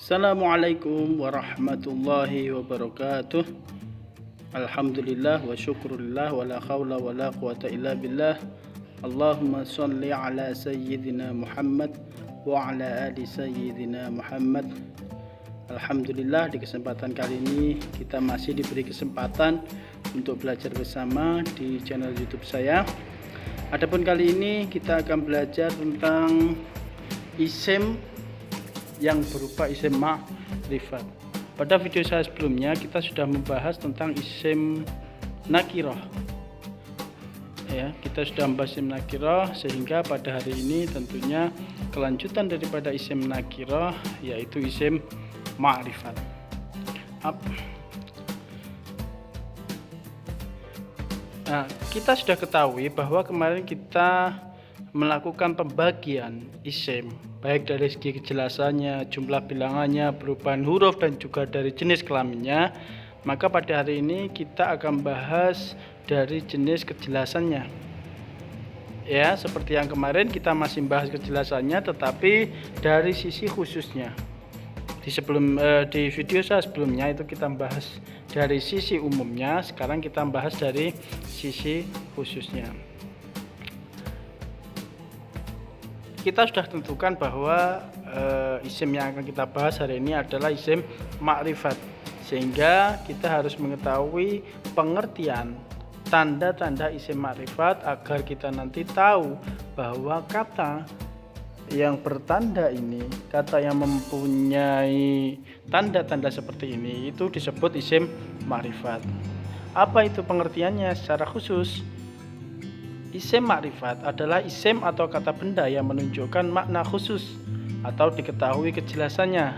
Assalamualaikum warahmatullahi wabarakatuh. Alhamdulillah wa syukurillah wa la khawla wa la quwata illa billah. Allahumma salli ala sayyidina Muhammad wa ala ali sayyidina Muhammad. Alhamdulillah, di kesempatan kali ini kita masih diberi kesempatan untuk belajar bersama di channel YouTube saya. Adapun kali ini kita akan belajar tentang isim yang berupa isim ma'rifat. Pada video saya sebelumnya kita sudah membahas tentang isim nakirah. Ya, kita sudah membahas isim nakirah, sehingga pada hari ini tentunya kelanjutan daripada isim nakirah yaitu isim ma'rifat. Nah, kita sudah ketahui bahwa kemarin kita melakukan pembagian isim baik dari segi kejelasannya, jumlah bilangannya, perubahan huruf, dan juga dari jenis kelaminnya. Maka pada hari ini kita akan bahas dari jenis kejelasannya. Ya, seperti yang kemarin kita masih bahas kejelasannya, tetapi dari sisi khususnya. Di video saya sebelumnya itu kita bahas dari sisi umumnya, sekarang kita bahas dari sisi khususnya. Kita sudah tentukan bahwa isim yang akan kita bahas hari ini adalah isim ma'rifat, sehingga kita harus mengetahui pengertian tanda-tanda isim ma'rifat agar kita nanti tahu bahwa kata yang bertanda ini, kata yang mempunyai tanda-tanda seperti ini itu disebut isim ma'rifat. Apa itu pengertiannya secara khusus? Isim ma'rifat adalah isim atau kata benda yang menunjukkan makna khusus atau diketahui kejelasannya.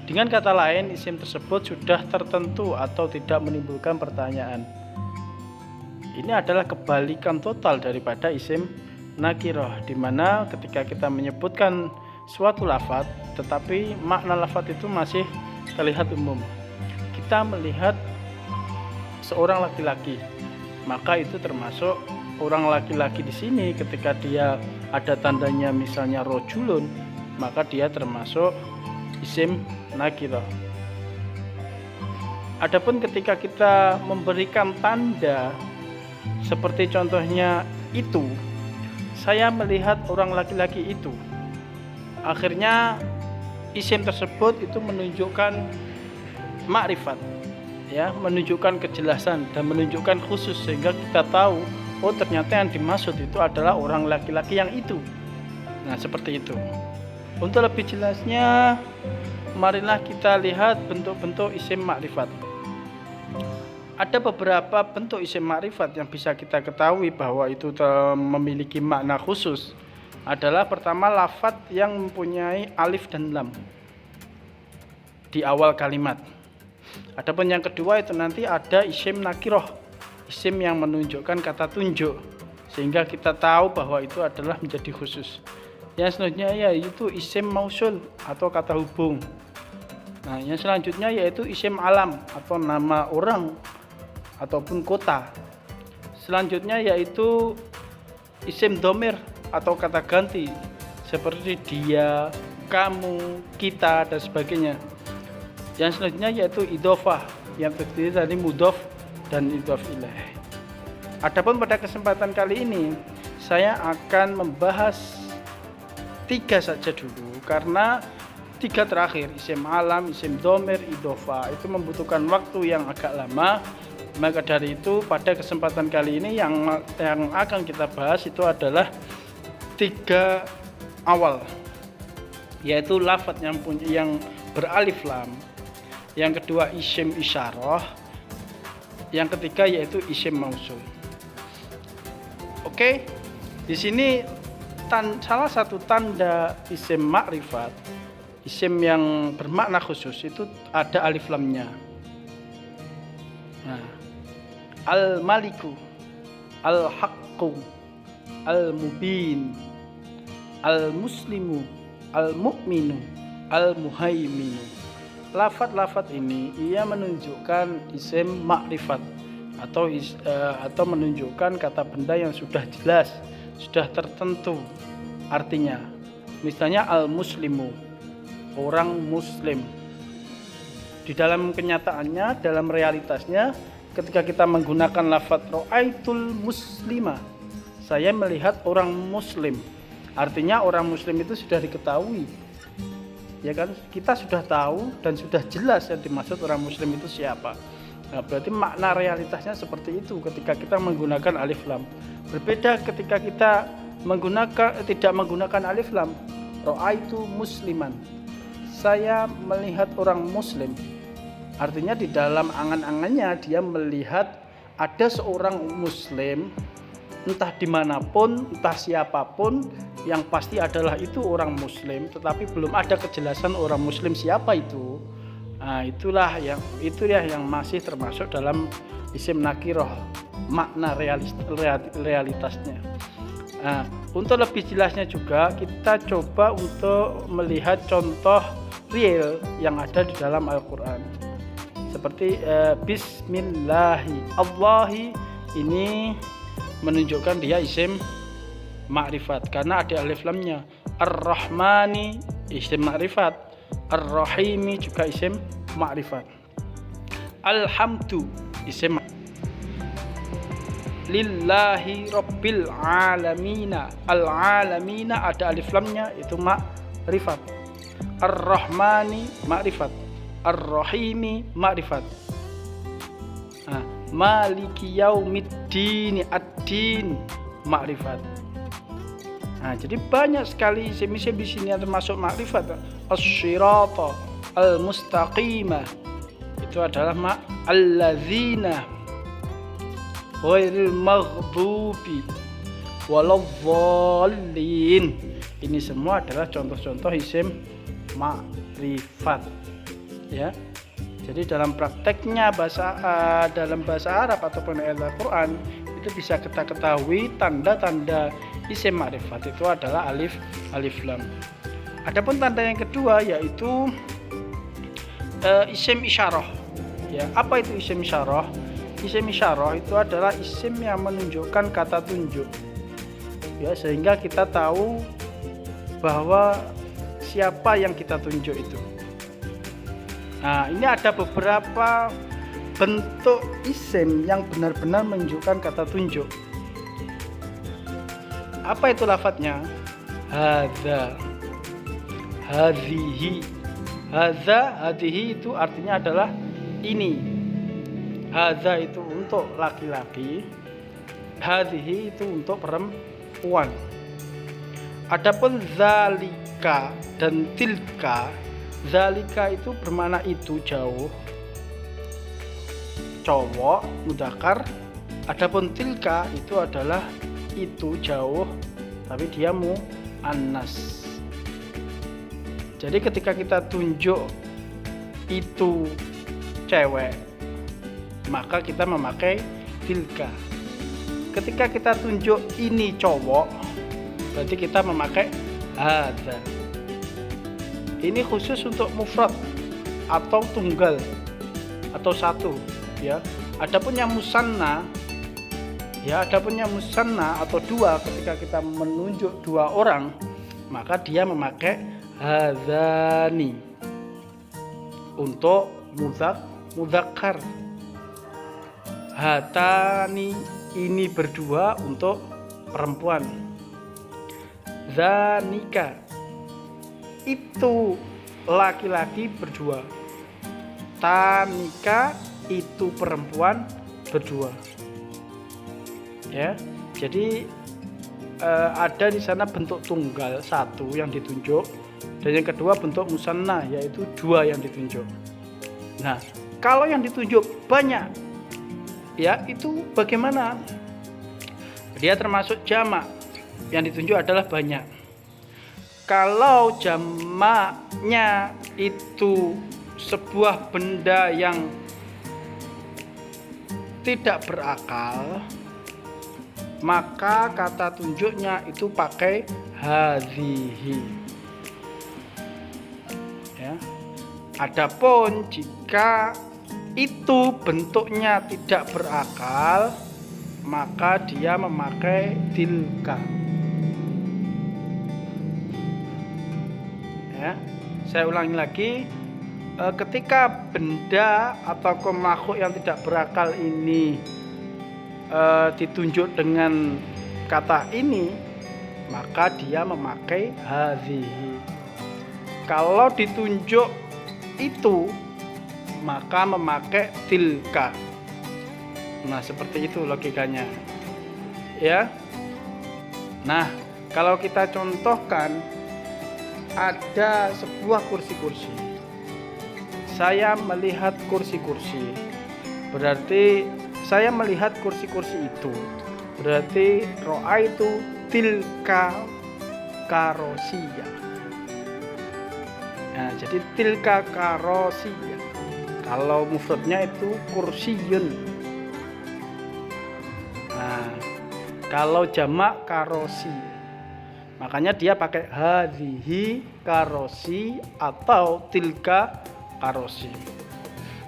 Dengan kata lain, isim tersebut sudah tertentu atau tidak menimbulkan pertanyaan. Ini adalah kebalikan total daripada isim nakirah, di mana ketika kita menyebutkan suatu lafaz tetapi makna lafaz itu masih terlihat umum. Kita melihat seorang laki-laki, maka itu termasuk orang laki-laki di sini. Ketika dia ada tandanya misalnya rojulun, maka dia termasuk isim nakirah. Adapun ketika kita memberikan tanda seperti contohnya itu, saya melihat orang laki-laki itu, akhirnya isim tersebut itu menunjukkan ma'rifat, ya, menunjukkan kejelasan dan menunjukkan khusus, sehingga kita tahu oh ternyata yang dimaksud itu adalah orang laki-laki yang itu. Nah, seperti itu. Untuk lebih jelasnya, marilah kita lihat bentuk-bentuk isim ma'rifat. Ada beberapa bentuk isim ma'rifat yang bisa kita ketahui bahwa itu memiliki makna khusus. Adalah pertama, lafaz yang mempunyai alif dan lam di awal kalimat. Adapun yang kedua itu nanti ada isim nakirah, isim yang menunjukkan kata tunjuk, sehingga kita tahu bahwa itu adalah menjadi khusus. Yang selanjutnya yaitu isim mausul atau kata hubung. Nah, yang selanjutnya yaitu isim alam atau nama orang ataupun kota. Selanjutnya yaitu isim domir atau kata ganti seperti dia, kamu, kita, dan sebagainya. Yang selanjutnya yaitu idhofah yang terdiri dari mudhof dan idhof ilaih. Adapun pada kesempatan kali ini saya akan membahas 3 saja dulu, karena 3 terakhir, isim alam, isim domir, idhofah, itu membutuhkan waktu yang agak lama. Maka dari itu pada kesempatan kali ini yang akan kita bahas itu adalah 3 awal, yaitu lafaz yang beralif lam, yang kedua isim isyarah, yang ketiga yaitu isim mausul. Oke, di sini salah satu tanda isim ma'rifat, isim yang bermakna khusus, itu ada alif lamnya. Nah, al-maliku, al-haqqu, al-mubin, al-muslimu, al-mu'minu, al-muhaiminu. Lafaz-lafaz ini ia menunjukkan isim ma'rifat atau menunjukkan kata benda yang sudah jelas, sudah tertentu artinya. Misalnya al-muslimu, orang muslim, Di dalam kenyataannya, dalam realitasnya, ketika kita menggunakan lafaz ra'aitul muslima, saya melihat orang muslim. Artinya orang muslim itu sudah diketahui. Ya kan? Kita sudah tahu dan sudah jelas yang dimaksud orang muslim itu siapa. Nah, berarti makna realitasnya seperti itu ketika kita menggunakan alif lam. Berbeda ketika kita tidak menggunakan alif lam. Ra'aitu musliman. Saya melihat orang muslim. Artinya di dalam angan-angannya dia melihat ada seorang muslim, entah dimanapun, entah siapapun, yang pasti adalah itu orang muslim, tetapi belum ada kejelasan orang muslim siapa itu. Nah, itu yang masih termasuk dalam isim nakiroh, makna realitasnya. Nah, untuk lebih jelasnya juga kita coba untuk melihat contoh real yang ada di dalam Al-Quran. Seperti Bismillahi Allahi, ini menunjukkan dia isim ma'rifat karena ada alif lamnya. Ar-Rahmani isim ma'rifat, Ar-Rahimi juga isim ma'rifat. Alhamdu isim Lillahi Rabbil Alamina. Al-Alamina ada alif lamnya, itu ma'rifat. Ar-Rahmani ma'rifat, Ar-Rahimi ma'rifat. Nah, Maliki Yaumiddin, ad-din ma'rifat. Nah, jadi banyak sekali isim-isim di sini yang termasuk ma'rifat. As-sirata al-mustaqimah itu adalah alladzina ghairil maghdubi waladhdallin. Ini semua adalah contoh-contoh isim ma'rifat. Ya. Jadi dalam prakteknya dalam bahasa Arab ataupun ayat Al-Quran itu bisa kita ketahui tanda-tanda isim ma'rifat itu adalah alif lam. Adapun tanda yang kedua yaitu isim isyarah. Ya, apa itu isim isyarah? Isim isyarah itu adalah isim yang menunjukkan kata tunjuk. Ya, sehingga kita tahu bahwa siapa yang kita tunjuk itu. Nah, ini ada beberapa bentuk isim yang benar-benar menunjukkan kata tunjuk. Apa itu lafadznya? Hadza, hadhihi. Hadza, hadhihi itu artinya adalah ini. Hadza itu untuk laki-laki, hadhihi itu untuk perempuan. Adapun zalika dan tilka, zalika itu bermakna itu jauh, cowok mudzakkar. Adapun tilka itu adalah itu jauh tapi dia muannas. Jadi ketika kita tunjuk itu cewek, maka kita memakai tilka. Ketika kita tunjuk ini cowok, berarti kita memakai hadza. Ini khusus untuk mufrad atau tunggal atau satu, ya. Adapun yang musanna, atau dua, ketika kita menunjuk dua orang, maka dia memakai hadzani untuk mudzakkar. Hatani ini berdua untuk perempuan. Zanika itu laki-laki berdua. Tanika itu perempuan berdua. Ya, jadi ada di sana bentuk tunggal satu yang ditunjuk, dan yang kedua bentuk musanna yaitu dua yang ditunjuk. Nah, kalau yang ditunjuk banyak, ya itu bagaimana? Dia termasuk jamak, yang ditunjuk adalah banyak. Kalau jamaknya itu sebuah benda yang tidak berakal, maka kata tunjuknya itu pakai hadhihi. Ya. Adapun jika itu bentuknya tidak berakal, maka dia memakai tilka. Ya. Saya ulangi lagi, ketika benda atau makhluk yang tidak berakal ini ditunjuk dengan kata ini, maka dia memakai hadhihi. Kalau ditunjuk itu, maka memakai tilka. Nah, seperti itu logikanya. Ya. Nah, kalau kita contohkan, ada sebuah kursi-kursi. Saya melihat kursi-kursi. Berarti saya melihat kursi-kursi itu. Berarti ro'a itu tilka karosiyah. Nah, jadi tilka karosiyah. Kalau mufradnya itu kursiyun. Nah, kalau jamak karosi, makanya dia pakai hadhihi karosi atau tilka karosi.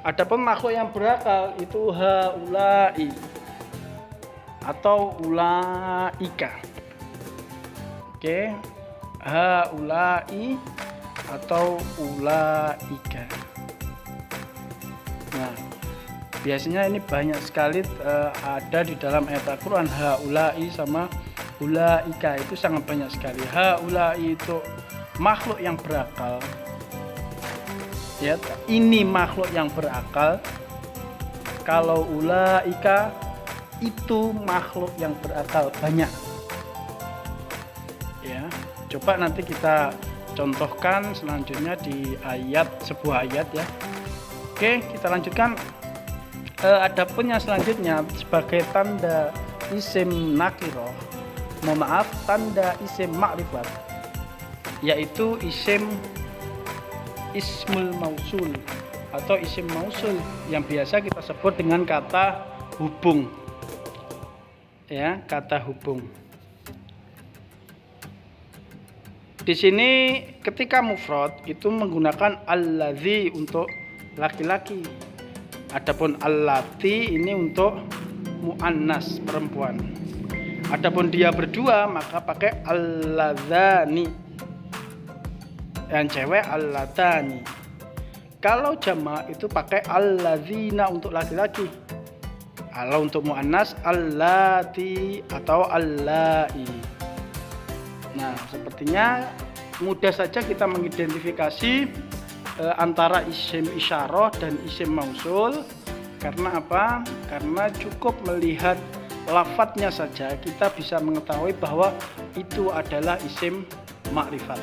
Adapun makhluk yang berakal itu haulai atau ulaika. Oke, haulai atau ulaika. Nah, biasanya ini banyak sekali ada di dalam ayat Al-Quran. Haulai sama ulaika itu sangat banyak sekali. Haulai itu makhluk yang berakal. Ya, ini makhluk yang berakal. Kalau ulaika itu makhluk yang berakal banyak. Ya, coba nanti kita contohkan selanjutnya di sebuah ayat ya. Oke, kita lanjutkan. Adapun yang selanjutnya sebagai tanda isim nakiroh, mohon maaf, tanda isim makrifat, yaitu ismul mausul atau isim mausul yang biasa kita sebut dengan kata hubung. Ya, kata hubung. Di sini ketika mufrad itu menggunakan alladzi untuk laki-laki. Adapun allati ini untuk muannas, perempuan. Adapun dia berdua maka pakai alladzani. Yang cewek allatani. Kalau jamak itu pakai alladzina untuk laki-laki. Kalau untuk muannas allati atau allai. Nah, sepertinya mudah saja kita mengidentifikasi antara isim isyarah dan isim mausul. Karena apa? Karena cukup melihat lafadznya saja kita bisa mengetahui bahwa itu adalah isim makrifat.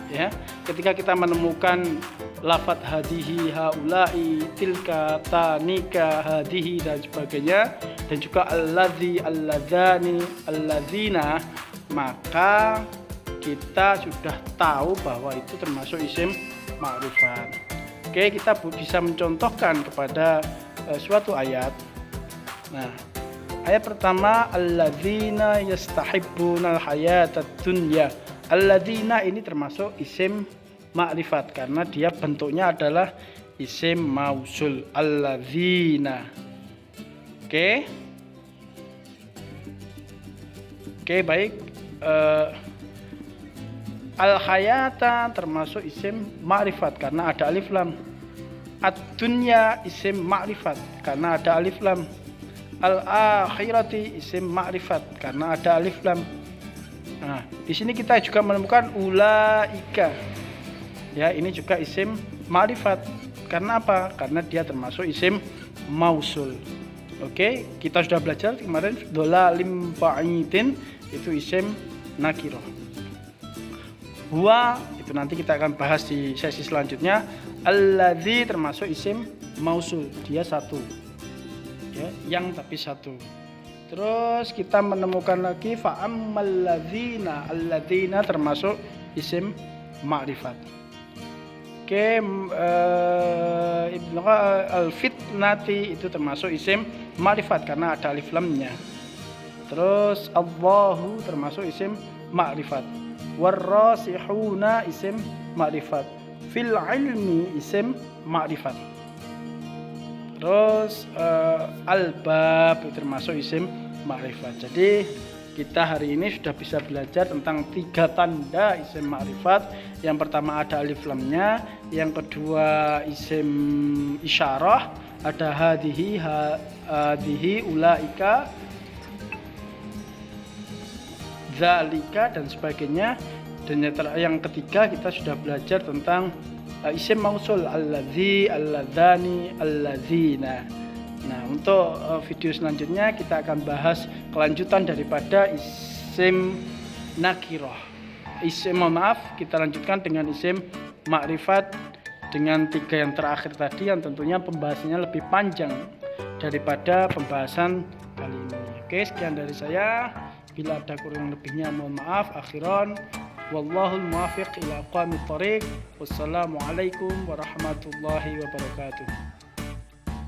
Ya, ketika kita menemukan lafadz hadihi, haulai, tilka, tanika, hadihi dan sebagainya, dan juga alladzi, alladzani, alladzina, maka kita sudah tahu bahwa itu termasuk isim ma'rifat. Oke, kita bisa mencontohkan kepada suatu ayat. Nah, ayat pertama, alladzina yastahibbunal hayatad dunya. Alladzina ini termasuk isim ma'rifat karena dia bentuknya adalah isim mausul. Alladzina. Oke, baik. Al-hayata termasuk isim ma'rifat karena ada alif lam. Ad-dunya isim ma'rifat karena ada alif lam. Al-akhirati isim ma'rifat karena ada alif lam. Nah, di sini kita juga menemukan ulaika. Ya, ini juga isim ma'rifat. Karena apa? Karena dia termasuk isim mausul. Oke, kita sudah belajar kemarin dolalim ba'idin itu isim nakiroh. Huwa itu nanti kita akan bahas di sesi selanjutnya. Alladzi termasuk isim mausul, dia satu. Ya, yang tapi satu. Terus kita menemukan lagi fa'ammal ladzina, alladzina termasuk isim ma'rifat. Oke, al-fitnati itu termasuk isim ma'rifat karena ada alif lamnya. Terus Allahu termasuk isim ma'rifat. Warrasihuna isim ma'rifat. Fil ilmi isim ma'rifat. Terus al-bab itu termasuk isim ma'rifat. Jadi kita hari ini sudah bisa belajar tentang 3 tanda isim ma'rifat. Yang pertama ada alif lamnya, yang kedua isim isyarah, ada hadihi, ulaika, zalika dan sebagainya. Dan yang ketiga kita sudah belajar tentang isim mausul, alladzi, alladzani, alladzina. Nah, untuk video selanjutnya kita akan bahas kelanjutan daripada isim nakirah. Kita lanjutkan dengan isim ma'rifat dengan 3 yang terakhir tadi, yang tentunya pembahasannya lebih panjang daripada pembahasan kali ini. Oke, sekian dari saya. Bila ada kurang lebihnya mohon maaf. Akhiran, wallahul muwaffiq ila aqwamit thoriq. Wassalamualaikum warahmatullahi wabarakatuh.